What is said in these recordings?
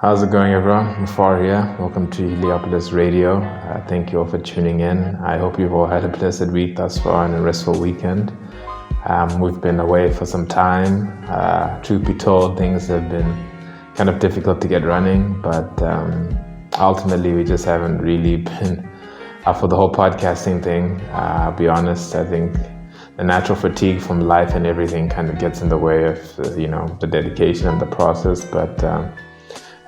How's it going, everyone? Mufar here. Welcome to Heliopolis Radio. Thank you all for tuning in. I hope you've all had a blessed week thus far and a restful weekend. We've been away for some time. Truth be told, things have been kind of difficult to get running, but ultimately we just haven't really been up for the whole podcasting thing. I'll be honest, I think the natural fatigue from life and everything kind of gets in the way of, the dedication and the process, but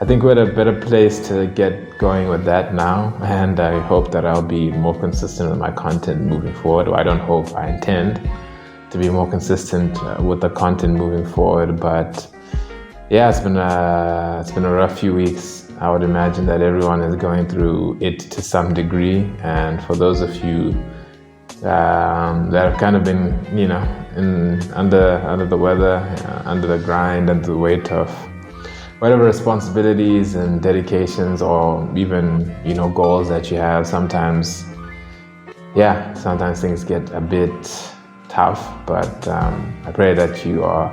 I think we're at a better place to get going with that now, and I hope that I'll be more consistent with my content moving forward. Or I intend to be more consistent with the content moving forward. But yeah, it's been a rough few weeks. I would imagine that everyone is going through it to some degree, and for those of you that have kind of been, under the weather, under the grind, under the weight of whatever responsibilities and dedications or even, goals that you have, sometimes things get a bit tough, but I pray that you are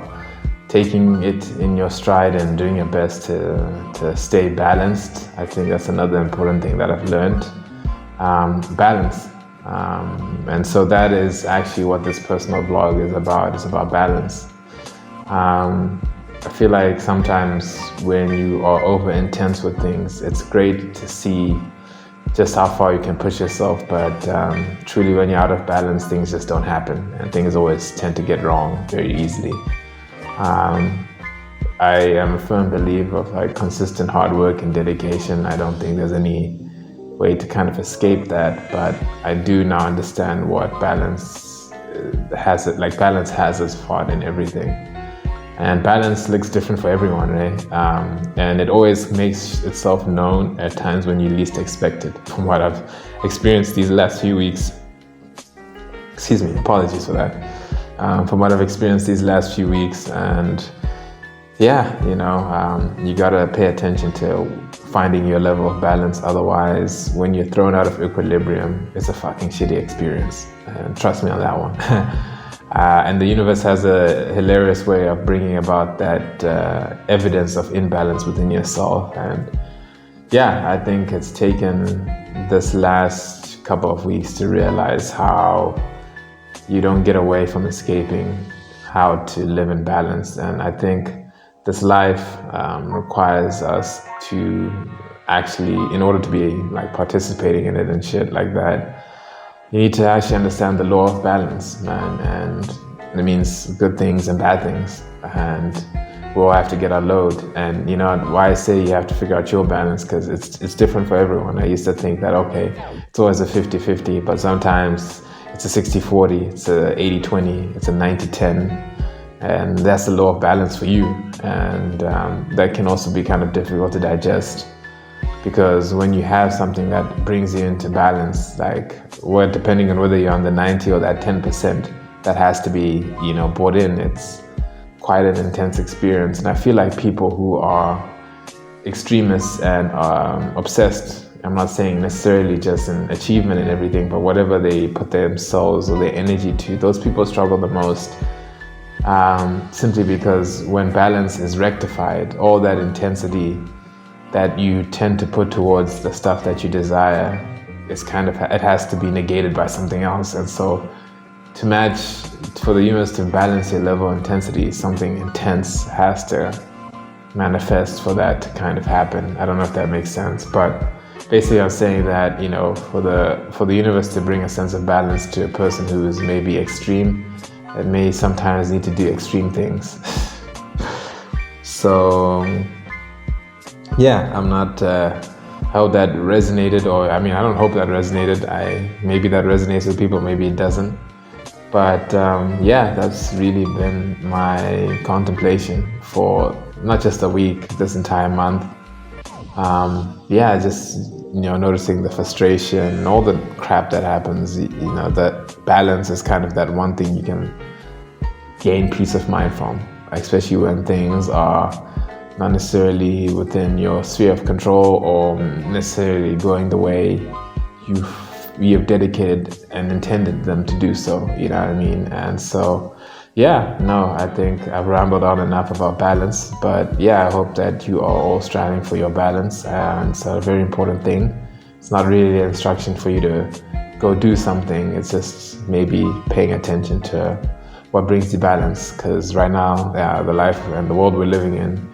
taking it in your stride and doing your best to stay balanced. I think that's another important thing that I've learned, balance. And so that is actually what this personal blog is about. It's about balance. I feel like sometimes when you are over intense with things, it's great to see just how far you can push yourself, but truly when you're out of balance, things just don't happen, and things always tend to get wrong very easily. I am a firm believer of consistent hard work and dedication. I don't think there's any way to kind of escape that, but I do now understand what balance has. Balance has its part in everything. And balance looks different for everyone, right? And it always makes itself known at times when you least expect it. From what I've experienced these last few weeks, apologies for that. From what I've experienced these last few weeks, and you gotta pay attention to finding your level of balance. Otherwise, when you're thrown out of equilibrium, it's a fucking shitty experience. And trust me on that one. And the universe has a hilarious way of bringing about that evidence of imbalance within yourself. And I think it's taken this last couple of weeks to realize how you don't get away from escaping how to live in balance. And I think this life requires us to actually, in order to be participating in it and shit like that, you need to actually understand the law of balance, man, and it means good things and bad things, and we all have to get our load. And why I say you have to figure out your balance, because it's different for everyone. I used to think that, okay, it's always a 50-50, but sometimes it's a 60-40, it's a 80-20, it's a 90-10, and that's the law of balance for you. And that can also be kind of difficult to digest, because when you have something that brings you into balance, depending on whether you're on the 90 or that 10%, that has to be, brought in. It's quite an intense experience. And I feel like people who are extremists and obsessed, I'm not saying necessarily just in achievement and everything, but whatever they put themselves or their energy to, those people struggle the most. Simply because when balance is rectified, all that intensity that you tend to put towards the stuff that you desire is it has to be negated by something else. And so for the universe to balance your level of intensity, something intense has to manifest for that to kind of happen. I don't know if that makes sense, but basically I'm saying that, for the universe to bring a sense of balance to a person who is maybe extreme, it may sometimes need to do extreme things. So I'm not, I hope that resonated, I don't hope that resonated. Maybe that resonates with people, maybe it doesn't. But that's really been my contemplation for not just a week, this entire month. Just, noticing the frustration and all the crap that happens, that balance is kind of that one thing you can gain peace of mind from, especially when things are not necessarily within your sphere of control or necessarily going the way you have dedicated and intended them to do so, you know what I mean? And so, Yeah, no, I think I've rambled on enough about balance, but yeah, I hope that you are all striving for your balance, and it's a very important thing. It's not really an instruction for you to go do something, it's just maybe paying attention to what brings you balance, because right now, the life and the world we're living in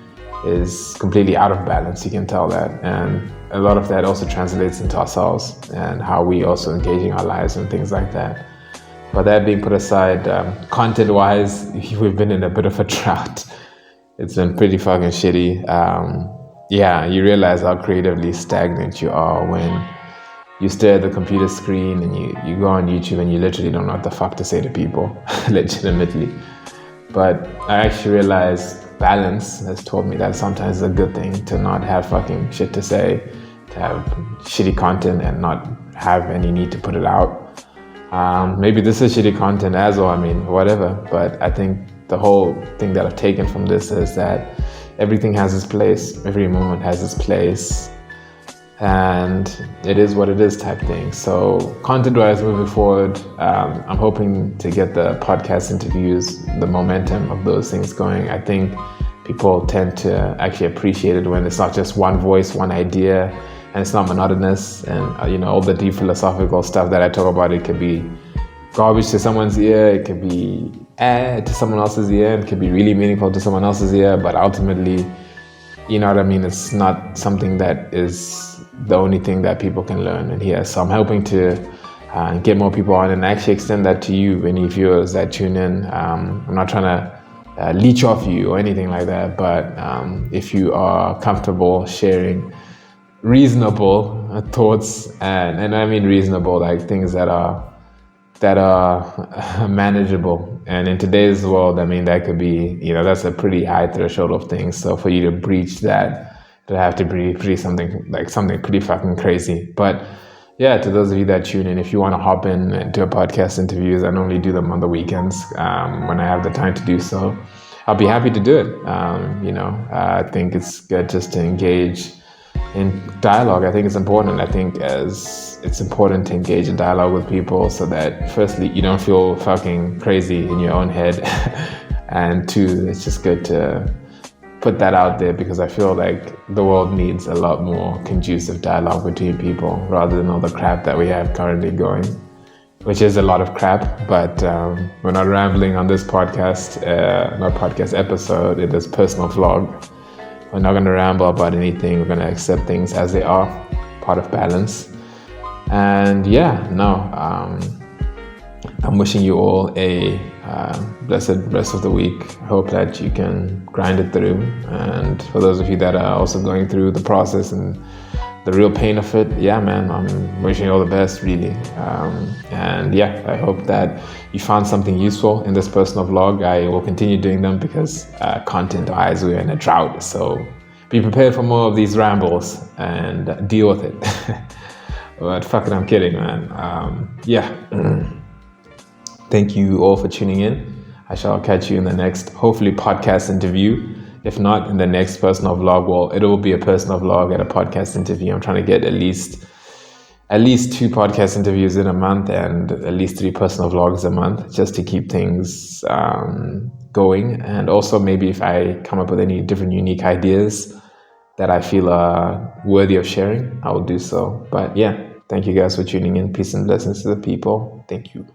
is completely out of balance, you can tell that, and a lot of that also translates into ourselves and how we also engaging our lives and things like that. But that being put aside, content-wise, we've been in a bit of a drought. It's been pretty fucking shitty. Yeah, you realize how creatively stagnant you are when you stare at the computer screen and you go on YouTube and you literally don't know what the fuck to say to people, legitimately. But I actually realized balance has taught me that sometimes it's a good thing to not have fucking shit to say, to have shitty content and not have any need to put it out. Maybe this is shitty content as well, I mean, whatever. But I think the whole thing that I've taken from this is that everything has its place, every moment has its place, and it is what it is type thing. So content-wise, moving forward, I'm hoping to get the podcast interviews, the momentum of those things going. I think people tend to actually appreciate it when it's not just one voice, one idea, and it's not monotonous, and all the deep philosophical stuff that I talk about, it could be garbage to someone's ear, it could be to someone else's ear, it could be really meaningful to someone else's ear, but ultimately, you know what I mean, it's not something that is the only thing that people can learn and hear. So I'm hoping to get more people on and actually extend that to you, any viewers that tune in. I'm not trying to leech off you or anything like that, but if you are comfortable sharing reasonable thoughts, and I mean reasonable, like things that are manageable, and in today's world, I mean, that could be, that's a pretty high threshold of things. So for you to breach that, it'll have to be something pretty fucking crazy. But yeah, to those of you that tune in, if you want to hop in and do a podcast interviews, I normally do them on the weekends when I have the time to do so. I'll be happy to do it. I think it's good just to engage in dialogue. I think it's important. I think it's important to engage in dialogue with people so that firstly, you don't feel fucking crazy in your own head. And two, it's just good to put that out there, because I feel like the world needs a lot more conducive dialogue between people rather than all the crap that we have currently going, which is a lot of crap. But we're not rambling on this podcast, not podcast episode, in this personal vlog. We're not going to ramble about anything. We're going to accept things as they are, part of balance. And I'm wishing you all a blessed rest of the week. I hope that you can grind it through. And for those of you that are also going through the process and the real pain of it, yeah, man, I'm wishing you all the best, really. I hope that you found something useful in this personal vlog. I will continue doing them because content-wise, we're in a drought. So be prepared for more of these rambles and deal with it. But fuck it, I'm kidding, man. Thank you all for tuning in. I shall catch you in the next, hopefully, podcast interview. If not, in the next personal vlog. Well, it will be a personal vlog and a podcast interview. I'm trying to get at least 2 podcast interviews in a month and at least 3 personal vlogs a month, just to keep things going. And also, maybe if I come up with any different unique ideas that I feel are worthy of sharing, I will do so. But yeah, thank you guys for tuning in. Peace and blessings to the people. Thank you.